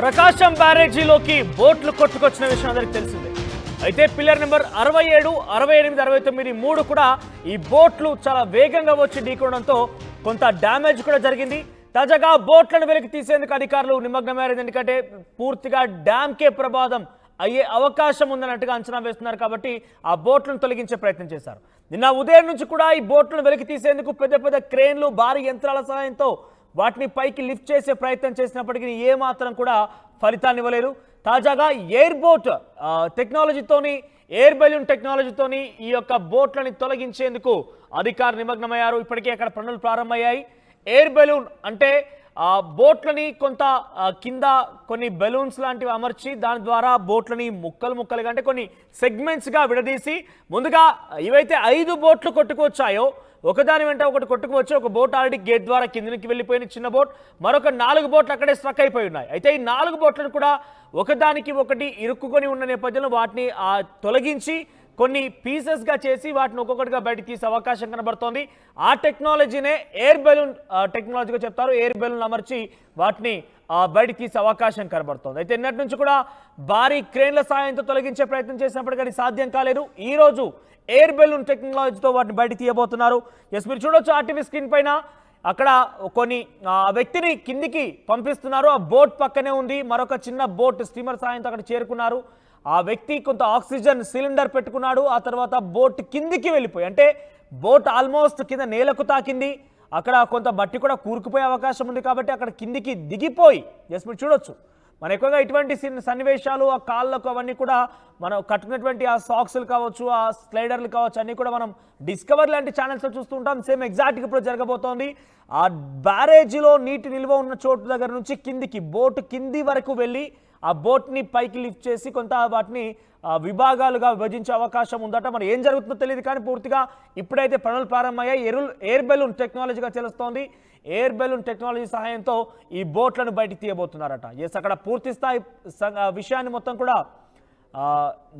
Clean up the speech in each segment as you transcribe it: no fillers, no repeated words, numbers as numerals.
ప్రకాశం బ్యారేజీలోకి బోట్లు కొట్టుకొచ్చిన విషయం అందరికీ తెలిసిందే. అయితే పిల్లర్ నెంబర్ 67, 68, 69 మూడు కూడా ఈ బోట్లు చాలా వేగంగా వచ్చి ఢీకొనడంతో కొంత డ్యామేజ్ కూడా జరిగింది. తాజాగా బోట్లను వెలికి తీసేందుకు అధికారులు నిమగ్నమయ్యారు. ఎందుకంటే పూర్తిగా డ్యామ్కే ప్రమాదం అయ్యే అవకాశం ఉందన్నట్టుగా అంచనా వేస్తున్నారు. కాబట్టి ఆ బోట్లను తొలగించే ప్రయత్నం చేశారు. నిన్న ఉదయం నుంచి కూడా ఈ బోట్లను వెలికి తీసేందుకు పెద్ద పెద్ద క్రేన్లు, భారీ యంత్రాల సహాయంతో వాటిని పైకి లిఫ్ట్ చేసే ప్రయత్నం చేసినప్పటికీ ఏమాత్రం కూడా ఫలితాన్ని ఇవ్వలేదు. తాజాగా ఎయిర్ బోట్ టెక్నాలజీతోని, ఎయిర్ బెలూన్ టెక్నాలజీతోని ఈ యొక్క బోట్లని తొలగించేందుకు అధికారులు నిమగ్నమయ్యారు. ఇప్పటికే అక్కడ పనులు ప్రారంభమయ్యాయి. ఎయిర్ బెలూన్ అంటే బోట్లని కొంత కింద కొన్ని బెలూన్స్ లాంటివి అమర్చి దాని ద్వారా బోట్లని ముక్కలుగా అంటే కొన్ని సెగ్మెంట్స్గా విడదీసి ముందుగా ఇవైతే 5 బోట్లు కొట్టుకొచ్చాయో ఒకదాని వెంట ఒకటి కొట్టుకువచ్చి ఒక బోట్ ఆల్రెడీ గేట్ ద్వారా కిందకి వెళ్ళిపోయిన చిన్న బోట్, మరొక 4 బోట్లు అక్కడే స్ట్రక్ అయిపోయి ఉన్నాయి. అయితే ఈ 4 బోట్లను కూడా ఒకదానికి ఒకటి ఇరుక్కుని ఉన్న నేపథ్యంలో వాటిని తొలగించి కొన్ని పీసెస్గా చేసి వాటిని ఒక్కొక్కటిగా బయటకు తీసే అవకాశం కనబడుతోంది. ఆ టెక్నాలజీనే ఎయిర్ బెలూన్ టెక్నాలజీగా చెప్తారు. ఎయిర్ బెలూన్ అమర్చి వాటిని బయటకు తీసే అవకాశం కనబడుతోంది. అయితే నిన్నటి నుంచి కూడా భారీ క్రేన్ల సాయంతో తొలగించే ప్రయత్నం చేసినప్పటికీ అది సాధ్యం కాలేదు. ఈ రోజు ఎయిర్ బెలూన్ టెక్నాలజీతో వాటిని బయట తీయబోతున్నారు. ఎస్, మీరు చూడొచ్చు ఆర్టీవీ స్క్రీన్ పైన అక్కడ కొన్ని వ్యక్తిని కిందికి పంపిస్తున్నారు. ఆ బోట్ పక్కనే ఉంది మరొక చిన్న బోట్, స్టీమర్ సాయంతో అక్కడ చేరుకున్నారు. ఆ వ్యక్తి కొంత ఆక్సిజన్ సిలిండర్ పెట్టుకున్నాడు. ఆ తర్వాత బోట్ కిందికి వెళ్ళిపోయి, అంటే బోట్ ఆల్మోస్ట్ కింద నేలకు తాకింది. అక్కడ కొంత బట్టి కూడా కూరుకుపోయే అవకాశం ఉంది. కాబట్టి అక్కడ కిందికి దిగిపోయి, ఎస్ మీరు చూడొచ్చు, మన ఎక్కువగా ఇటువంటి సన్నివేశాలు ఆ కాళ్ళకు అవన్నీ కూడా మనం కట్టుకున్నటువంటి ఆ సాక్స్లు కావచ్చు, ఆ స్లైడర్లు కావచ్చు, అన్నీ కూడా మనం డిస్కవర్ లాంటి ఛానల్స్లో చూస్తూ ఉంటాం. సేమ్ ఎగ్జాక్ట్గా ఇప్పుడు జరగబోతోంది. ఆ బ్యారేజీలో నీటి నిల్వ ఉన్న చోటు దగ్గర నుంచి కిందికి బోట్ కింది వరకు వెళ్ళి ఆ బోట్ని పైకి లిఫ్ట్ చేసి కొంత వాటిని విభాగాలుగా విభజించే అవకాశం ఉందట. మరి ఏం జరుగుతుందో తెలియదు, కానీ పూర్తిగా ఇప్పుడైతే పనులు ప్రారంభమయ్యాయి. ఎయిర్ బెలూన్ టెక్నాలజీగా తెలుస్తోంది. ఎయిర్ బెలూన్ టెక్నాలజీ సహాయంతో ఈ బోట్లను బయటికి తీయబోతున్నారట. ఎస్, అక్కడ పూర్తి స్థాయి విషయాన్ని మొత్తం కూడా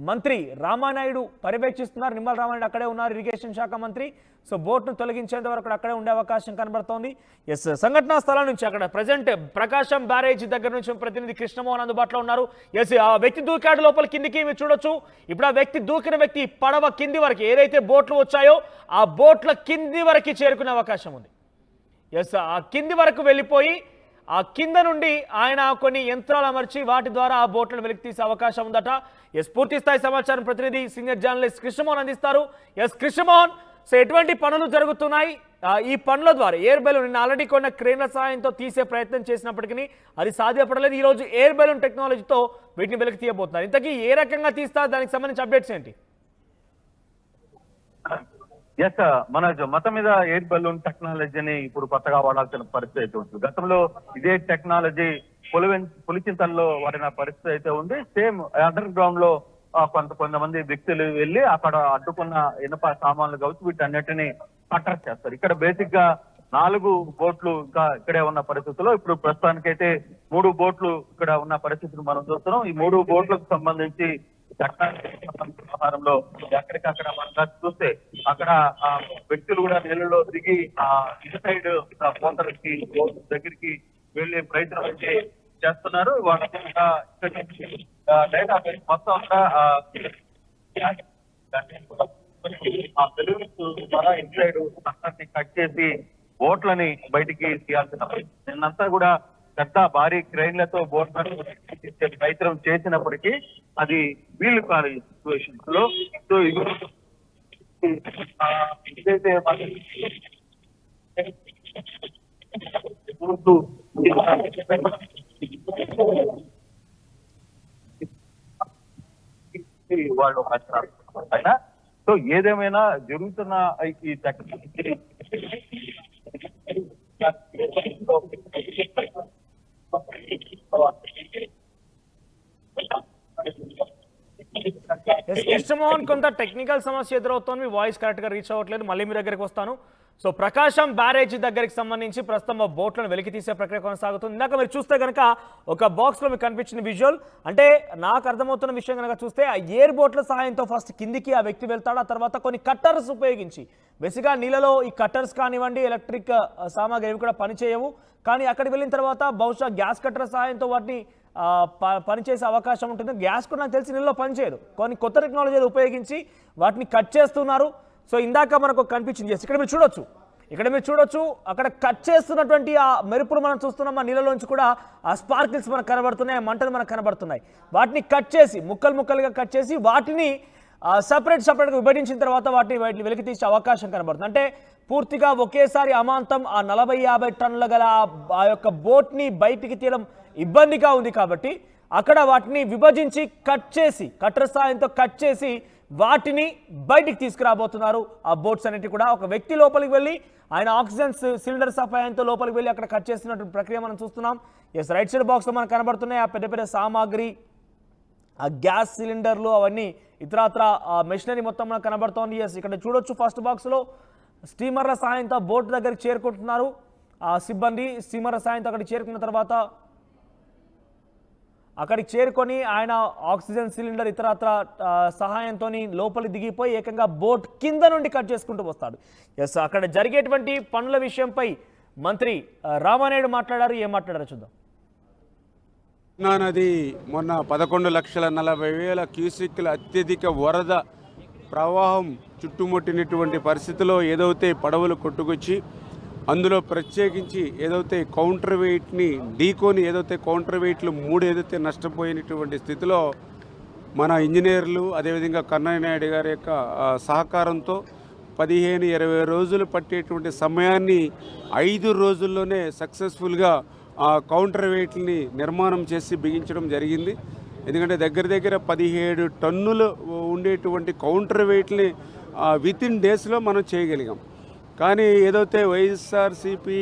మంత్రి రామానాయుడు పర్యవేక్షిస్తున్నారు. నిమ్మల రామానాయుడు అక్కడే ఉన్నారు, ఇరిగేషన్ శాఖ మంత్రి. సో బోట్ను తొలగించేంత వరకు అక్కడే ఉండే అవకాశం కనబడుతోంది. ఎస్, సంఘటనా స్థలం నుంచి అక్కడ ప్రజెంట్ ప్రకాశం బ్యారేజ్ దగ్గర నుంచి ప్రతినిధి కృష్ణమోహన్ అందుబాటులో ఉన్నారు. ఎస్, ఆ వ్యక్తి దూకాడు లోపల కిందికి, మీరు చూడొచ్చు. ఇప్పుడు ఆ వ్యక్తి దూకిన వ్యక్తి పడవ కింది వరకు ఏదైతే బోట్లు వచ్చాయో ఆ బోట్ల కింది వరకు చేరుకునే అవకాశం ఉంది. ఎస్, ఆ కింది వరకు వెళ్ళిపోయి ఆ కింద నుండి ఆయన కొన్ని యంత్రాలు అమర్చి వాటి ద్వారా ఆ బోట్లను వెలికి తీసే అవకాశం ఉందట. ఎస్, పూర్తి స్థాయి సమాచారం ప్రతినిధి సీనియర్ జర్నలిస్ట్ కృష్ణమోహన్ అందిస్తారు. ఎస్ కృష్ణమోహన్, సో ఎటువంటి పనులు జరుగుతున్నాయి? ఈ పనుల ద్వారా ఎయిర్ బెలూన్ ఆల్రెడీ కొన్న క్రేన్ల సహాయంతో తీసే ప్రయత్నం చేసినప్పటికీ అది సాధ్యపడలేదు. ఈరోజు ఎయిర్ బెలూన్ టెక్నాలజీతో వీటిని వెలికి తీయబోతున్నారు. ఇంతకీ ఏ రకంగా తీస్తారు, దానికి సంబంధించి అప్డేట్స్ ఏంటి? ఎస్, మన మొత్తం మీద ఎయిర్ బెలూన్ టెక్నాలజీని ఇప్పుడు కొత్తగా వాడాల్సిన పరిస్థితి అయితే ఉంది. గతంలో ఇదే టెక్నాలజీ పులిచింతల్లో వాడిన పరిస్థితి అయితే ఉంది. సేమ్ అండర్ గ్రౌండ్ లో కొంతమంది వ్యక్తులు వెళ్ళి అక్కడ అడ్డుకున్న ఇనుప సామాన్లు కావచ్చు వీటన్నిటిని కట్టర్ చేస్తారు. ఇక్కడ బేసిక్ గా 4 బోట్లు ఇంకా ఇక్కడే ఉన్న పరిస్థితుల్లో ఇప్పుడు ప్రస్తుతానికైతే 3 బోట్లు ఇక్కడ ఉన్న పరిస్థితులు మనం చూస్తున్నాం. ఈ 3 బోట్లకు సంబంధించి వ్యవహారంలో ఎక్కడికక్కడ మనం చూస్తే అక్కడ వ్యక్తులు కూడా నీళ్ళలో దిగి ఇటు సైడ్ పోతలకి దగ్గరికి వెళ్లే ప్రయత్నం అయితే చేస్తున్నారు. వాళ్ళ డేటా మొత్తం బెలూన్స్ ద్వారా ఇటు సైడ్ కట్ చేసి బోట్లని బయటికి తీయాల్సిన నిన్నంతా కూడా పెద్ద భారీ క్రైన్లతో బోట్లను తీసే ప్రయత్నం చేసినప్పటికీ అది వీలు కాని సిచ్యువేషన్స్ లో. సో ఇదైతే వాళ్ళు అయినా సో ఏదేమైనా జరుగుతున్న ఈ టెక్నాలజీ కృష్ణమోహన్, కొంత టెక్నికల్ సమస్య ఎదురవుతోంది, మీ వాయిస్ కరెక్ట్గా రీచ్ అవ్వట్లేదు. మళ్ళీ మీ దగ్గరికి వస్తాను. సో ప్రకాశం బ్యారేజ్ దగ్గరికి సంబంధించి ప్రస్తుతం బోట్లను వెలికి తీసే ప్రక్రియ కొనసాగుతుంది. ఇందాక మీరు చూస్తే కనుక ఒక బాక్స్లో మీకు కనిపించిన విజువల్, అంటే నాకు అర్థమవుతున్న విషయం కనుక చూస్తే ఆ ఎయిర్ బోట్ల సహాయంతో ఫస్ట్ కిందికి ఆ వ్యక్తి వెళ్తాడు. ఆ తర్వాత కొన్ని కట్టర్స్ ఉపయోగించి, బేసిక్గా నీళ్ళలో ఈ కట్టర్స్ కానివ్వండి, ఎలక్ట్రిక్ సామాగ్రి కూడా పనిచేయవు. కానీ అక్కడికి వెళ్ళిన తర్వాత బహుశా గ్యాస్ కట్టర్ సహాయంతో వాటిని పనిచేసే అవకాశం ఉంటుంది. గ్యాస్ కూడా నాకు తెలిసి నీళ్ళలో పనిచేయదు. కొన్ని కొత్త టెక్నాలజీలు ఉపయోగించి వాటిని కట్ చేస్తున్నారు. సో ఇందాక మనకు కనిపించింది, ఇక్కడ మీరు చూడొచ్చు అక్కడ కట్ చేస్తున్నటువంటి ఆ మెరుపులు మనం చూస్తున్నాం. ఆ నీళ్ళలోంచి కూడా ఆ స్పార్కిల్స్ మనకు కనబడుతున్నాయి, ఆ మంటలు మనకు కనబడుతున్నాయి. వాటిని కట్ చేసి ముక్కలుగా కట్ చేసి వాటిని సపరేట్గా విభజించిన తర్వాత వాటిని వెలికి తీసే అవకాశం కనబడుతుంది. అంటే పూర్తిగా ఒకేసారి అమాంతం ఆ 40-50 టన్నుల గల ఆ యొక్క బోట్ని బయటికి తీయడం ఇబ్బందిగా ఉంది. కాబట్టి అక్కడ వాటిని విభజించి కట్టర్ సాయంతో కట్ చేసి వాటిని బయటికి తీసుకురాబోతున్నారు. ఆ బోట్స్ అన్నిటి కూడా ఒక వ్యక్తి లోపలికి వెళ్ళి ఆయన ఆక్సిజన్ సిలిండర్ సహాయంతో లోపలికి వెళ్ళి అక్కడ కట్ చేస్తున్నటువంటి ప్రక్రియ మనం చూస్తున్నాం. ఎస్, రైట్ సైడ్ బాక్స్లో మనకు కనబడుతున్నాయి ఆ పెద్ద సామాగ్రి, ఆ గ్యాస్ సిలిండర్లు, అవన్నీ ఇతరత్ర మెషినరీ మొత్తం మనకు కనబడుతోంది. ఎస్, ఇక్కడ చూడొచ్చు ఫస్ట్ బాక్స్లో స్టీమర్ల సాయంతో బోట్ దగ్గరికి చేరుకుంటున్నారు ఆ సిబ్బంది. స్టీమర్ల సాయంతో అక్కడికి చేరుకున్న తర్వాత అక్కడికి చేరుకొని ఆయన ఆక్సిజన్ సిలిండర్ ఇతరత్ర సహాయంతో లోపలి దిగిపోయి ఏకంగా బోట్ కింద నుండి కట్ చేసుకుంటూ వస్తాడు. ఎస్, అక్కడ జరిగేటువంటి పనుల విషయంపై మంత్రి రామానాయుడు మాట్లాడారు. ఏం మాట్లాడారో చూద్దాం. కృష్ణా నది మొన్న 11,40,000 క్యూసెక్కుల అత్యధిక వరద ప్రవాహం చుట్టుముట్టినటువంటి పరిస్థితిలో ఏదైతే పడవలు కొట్టుకొచ్చి అందులో ప్రత్యేకించి ఏదైతే కౌంటర్ వెయిట్ని ఢీకొని ఏదైతే కౌంటర్ వెయిట్లు 3 ఏదైతే నష్టపోయినటువంటి స్థితిలో మన ఇంజనీర్లు అదేవిధంగా కన్నయ్యనాయుడు గారి యొక్క సహకారంతో 15-20 రోజులు పట్టేటువంటి సమయాన్ని 5 రోజుల్లోనే సక్సెస్ఫుల్గా ఆ కౌంటర్ వెయిట్ని నిర్మాణం చేసి బిగించడం జరిగింది. ఎందుకంటే దగ్గర 17 టన్నులు ఉండేటువంటి కౌంటర్ వెయిట్ని వితిన్ డేస్లో మనం చేయగలిగాం. కానీ ఏదైతే వైఎస్ఆర్సీపీ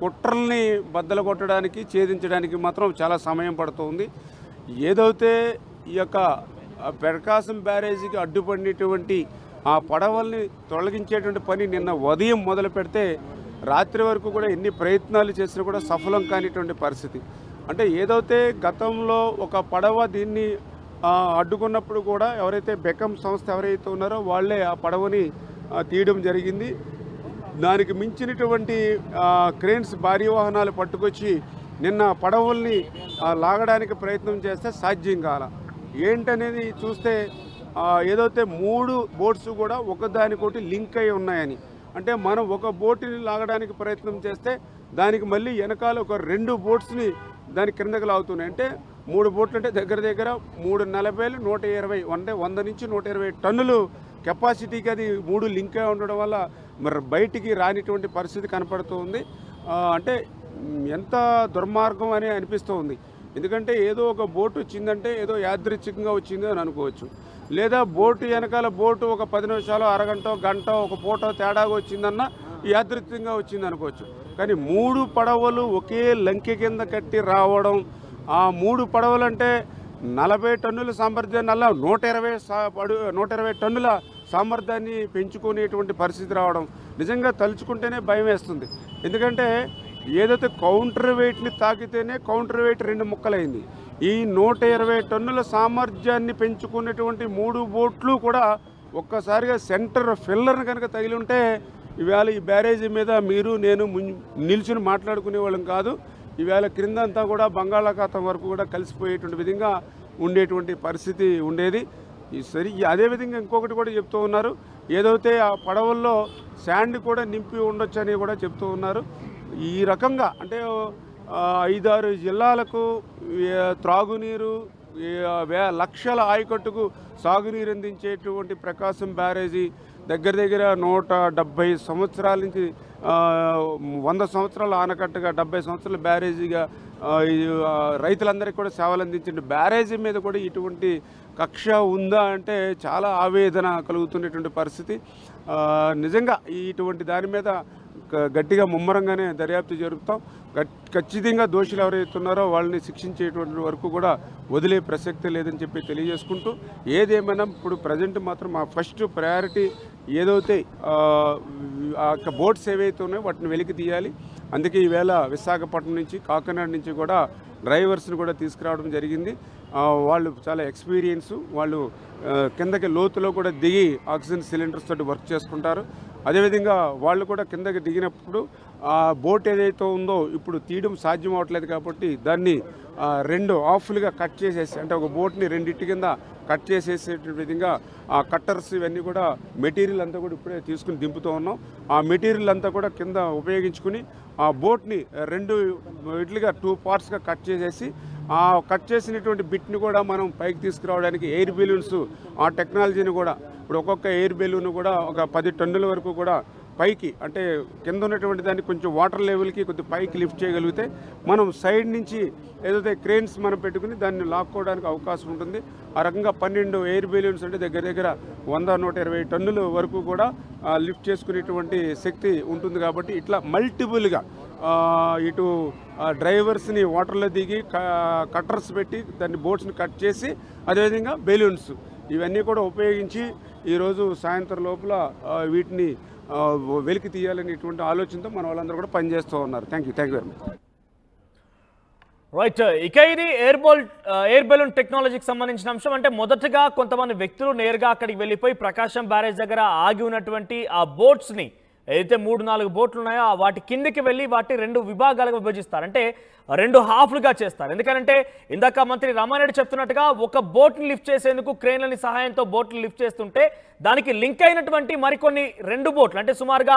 కుట్రల్ని బద్దలు కొట్టడానికి ఛేదించడానికి మాత్రం చాలా సమయం పడుతుంది. ఏదైతే ఈ యొక్క ప్రకాశం బ్యారేజీకి అడ్డుపడినటువంటి ఆ పడవల్ని తొలగించేటువంటి పని నిన్న ఉదయం మొదలు పెడితే రాత్రి వరకు కూడా ఎన్ని ప్రయత్నాలు చేసినా కూడా సఫలం కానిటువంటి పరిస్థితి. అంటే ఏదైతే గతంలో ఒక పడవ దీన్ని అడ్డుకున్నప్పుడు కూడా ఎవరైతే బెకం సంస్థ ఎవరైతే ఉన్నారో వాళ్ళే ఆ పడవని తీయడం జరిగింది. దానికి మించినటువంటి క్రేన్స్ భారీ వాహనాలు పట్టుకొచ్చి నిన్న పడవల్ని లాగడానికి ప్రయత్నం చేస్తే సాధ్యం కాల. ఏంటనేది చూస్తే ఏదైతే 3 బోట్స్ కూడా ఒకదానికొకటి లింక్ అయి ఉన్నాయని, అంటే మనం ఒక బోటుని లాగడానికి ప్రయత్నం చేస్తే దానికి మళ్ళీ వెనకాల ఒక 2 బోట్స్ని దాని కిందకి లాగుతున్నాయి. అంటే 3 బోట్లు అంటే దగ్గర 340, 120 అంటే 100 నుంచి 120 టన్నులు కెపాసిటీకి అది 3 లింక్ అయి ఉండడం వల్ల మరి బయటికి రానిటువంటి పరిస్థితి కనపడుతుంది. అంటే ఎంత దుర్మార్గం అని అనిపిస్తూ ఉంది. ఎందుకంటే ఏదో ఒక బోటు వచ్చిందంటే ఏదో యాదృచ్ఛికంగా వచ్చింది అని అనుకోవచ్చు, లేదా బోటు వెనకాల బోటు ఒక 10 నిమిషాలు, అరగంట, గంట, ఒక పూట తేడాగా వచ్చిందన్నా యాదృచ్ఛికంగా వచ్చింది అనుకోవచ్చు. కానీ 3 పడవలు ఒకే లంకె కింద కట్టి రావడం, ఆ 3 పడవలు అంటే 40 టన్నుల సామర్థ్యాన్ని 120 టన్నుల సామర్థ్యాన్ని పెంచుకునేటువంటి పరిస్థితి రావడం నిజంగా తలుచుకుంటేనే భయం వేస్తుంది. ఎందుకంటే ఏదైతే కౌంటర్ వెయిట్ని తాకితేనే కౌంటర్ వెయిట్ 2 ముక్కలైంది. ఈ 120 టన్నుల సామర్థ్యాన్ని పెంచుకునేటువంటి 3 బోట్లు కూడా ఒక్కసారిగా సెంటర్ ఫిల్లర్ని కనుక తగిలి ఉంటే ఇవాళ ఈ బ్యారేజీ మీద మీరు నేను నిల్చుని మాట్లాడుకునే వాళ్ళం కాదు. ఈవేళ క్రిందంతా కూడా బంగాళాఖాతం వరకు కూడా కలిసిపోయేటువంటి విధంగా ఉండేటువంటి పరిస్థితి ఉండేది. అదేవిధంగా ఇంకొకటి కూడా చెప్తూ ఉన్నారు, ఏదైతే ఆ పడవల్లో శాండ్ కూడా నింపి ఉండొచ్చని కూడా చెప్తూ ఉన్నారు. ఈ రకంగా అంటే 5-6 జిల్లాలకు త్రాగునీరు, లక్షల ఆయకట్టుకు సాగునీరు అందించేటువంటి ప్రకాశం బ్యారేజీ దగ్గర 170 సంవత్సరాల నుంచి 100 సంవత్సరాల ఆనకట్టుగా 70 సంవత్సరాల బ్యారేజీగా రైతులందరికీ కూడా సేవలు అందించిన బ్యారేజీ మీద కూడా ఇటువంటి కక్ష ఉందా అంటే చాలా ఆవేదన కలుగుతున్నటువంటి పరిస్థితి. నిజంగా ఇటువంటి దాని మీద గట్టిగా ముమ్మరంగానే దర్యాప్తు జరుపుతాం. ఖచ్చితంగా దోషులు ఎవరైతే ఉన్నారో వాళ్ళని శిక్షించేటువంటి వరకు కూడా వదిలే ప్రసక్తి లేదని చెప్పి తెలియజేసుకుంటూ, ఏదేమైనా ఇప్పుడు ప్రజెంట్ మాత్రం మా ఫస్ట్ ప్రయారిటీ ఏదైతే బోట్స్ ఏవైతే ఉన్నాయో వాటిని వెలికి తీయాలి. అందుకే ఈవేళ విశాఖపట్నం నుంచి, కాకినాడ నుంచి కూడా డ్రైవర్స్ని కూడా తీసుకురావడం జరిగింది. వాళ్ళు చాలా ఎక్స్పీరియన్స్, వాళ్ళు కిందకి లోతులో కూడా దిగి ఆక్సిజన్ సిలిండర్స్ తోటి వర్క్ చేసుకుంటారు. అదేవిధంగా వాళ్ళు కూడా కిందకి దిగినప్పుడు ఆ బోట్ ఏదైతే ఉందో ఇప్పుడు తీయడం సాధ్యం అవ్వట్లేదు కాబట్టి దాన్ని రెండు హాఫ్లుగా కట్ చేసేసి, అంటే ఒక బోట్ని రెండింటి కింద కట్ చేసేసే విధంగా ఆ కట్టర్స్ ఇవన్నీ కూడా మెటీరియల్ అంతా కూడా ఇప్పుడే తీసుకుని దింపుతూ ఉన్నాం. ఆ మెటీరియల్ అంతా కూడా కింద ఉపయోగించుకుని ఆ బోట్ని రెండు ఇట్లుగా 2 పార్ట్స్గా కట్ చేసేసి ఆ కట్ చేసినటువంటి బిట్ని కూడా మనం పైకి తీసుకురావడానికి ఎయిర్ బెలూన్స్ ఆ టెక్నాలజీని కూడా ఇప్పుడు ఒక్కొక్క ఎయిర్ బెలూన్ కూడా ఒక 10 టన్నుల వరకు కూడా పైకి, అంటే కింద ఉన్నటువంటి దాన్ని కొంచెం వాటర్ లెవెల్కి కొద్దిగా పైకి లిఫ్ట్ చేయగలిగితే మనం సైడ్ నుంచి ఏదైతే క్రేన్స్ మనం పెట్టుకుని దాన్ని లాక్కోవడానికి అవకాశం ఉంటుంది. ఆ రకంగా 12 ఎయిర్ బెలూన్స్ అంటే దగ్గర దగ్గర 100-120 టన్నుల వరకు కూడా లిఫ్ట్ చేసుకునేటువంటి శక్తి ఉంటుంది. కాబట్టి ఇట్లా మల్టిపుల్గా ఇటు డ్రైవర్స్ని వాటర్లో దిగి కట్టర్స్ పెట్టి దాన్ని బోట్స్ని కట్ చేసి అదేవిధంగా బెలూన్స్ ఇవన్నీ కూడా ఉపయోగించి ఈరోజు సాయంత్రం లోపల వీటిని వెలికి తీయాలనేటువంటి ఆలోచనతో మన వాళ్ళందరూ కూడా పనిచేస్తూ ఉన్నారు. Thank you very much. Right, ఇక ఇది ఎయిర్ బెలూన్ టెక్నాలజీకి సంబంధించిన అంశం. అంటే మొదటగా కొంతమంది వ్యక్తులు నేరుగా అక్కడికి వెళ్ళిపోయి ప్రకాశం బ్యారేజ్ దగ్గర ఆగి ఉన్నటువంటి ఆ బోట్స్ని, ఏదైతే 3-4 బోట్లు ఉన్నాయో వాటి కిందికి వెళ్ళి వాటిని 2 విభాగాలుగా విభజిస్తారు. అంటే 2 హాఫ్లుగా చేస్తారు. ఎందుకంటే ఇందాక మంత్రి రామారెడ్డి చెప్తున్నట్టుగా ఒక బోట్ని లిఫ్ట్ చేసేందుకు క్రేన్లని సహాయంతో బోట్లు లిఫ్ట్ చేస్తుంటే దానికి లింక్ అయినటువంటి మరికొన్ని 2 బోట్లు, అంటే సుమారుగా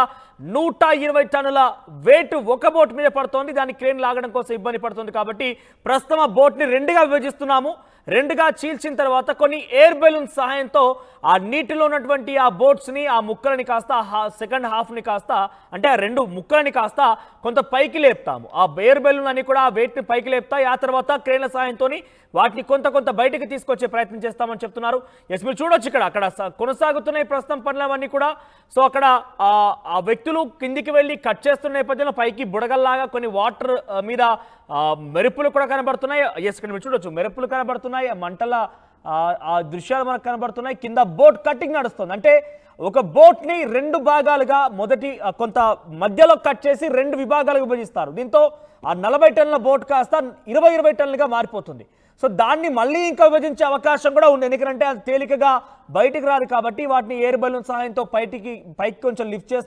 120 టన్నుల వెయిట్ ఒక బోట్ మీద పడుతోంది. దాన్ని క్రేన్ లాగడం కోసం ఇబ్బంది పడుతుంది. కాబట్టి ప్రస్తుతం ఆ బోట్ని 2గా విభజిస్తున్నాము. 2గా చీల్చిన తర్వాత కొన్ని ఎయిర్ బెలూన్ సహాయంతో ఆ నీటిలో ఉన్నటువంటి ఆ బోట్స్ని, ఆ ముక్కలని కాస్త సెకండ్ హాఫ్ని కాస్త, అంటే ఆ 2 ముక్కలని కాస్త కొంత పైకి లేపుతాము. ఆ ఎయిర్ బెలూన్ అని కూడా ఆ వెయిట్ని పైకి లేపుతాయి. ఆ తర్వాత క్రేన్ల సహాయంతో వాటిని కొంత బయటికి తీసుకొచ్చే ప్రయత్నం చేస్తామని చెప్తున్నారు. ఎస్, మీరు చూడొచ్చు అక్కడ కొనసాగుతున్నాయి ప్రస్తుతం పనులవన్నీ కూడా. సో అక్కడ ఆ వ్యక్తులు కిందికి వెళ్ళి కట్ చేస్తున్న నేపథ్యంలో పైకి బుడగల్లాగా కొన్ని వాటర్ మీద మెరుపులు కూడా కనబడుతున్నాయి. ఎస్, ఇక్కడ మీరు చూడొచ్చు మెరుపులు కనబడుతున్నాయి, మంటల ఆ దృశ్యాలు మనకు కనబడుతున్నాయి. కింద బోట్ కట్టింగ్ నడుస్తుంది. అంటే ఒక బోట్ని 2 భాగాలుగా మొదటి కొంత మధ్యలో కట్ చేసి 2 విభాగాలుగా విభజిస్తారు. దీంతో ఆ 40 టన్నుల బోట్ కాస్త 20 టన్నులుగా మారిపోతుంది. సో దాన్ని మళ్ళీ ఇంకా విభజించే అవకాశం కూడా ఉంది. ఎందుకంటే అది తేలికగా బయటికి రాదు కాబట్టి వాటిని ఎయిర్ బెలూన్ సహాయంతో పైకి కొంచెం లిఫ్ట్ చేస్తారు.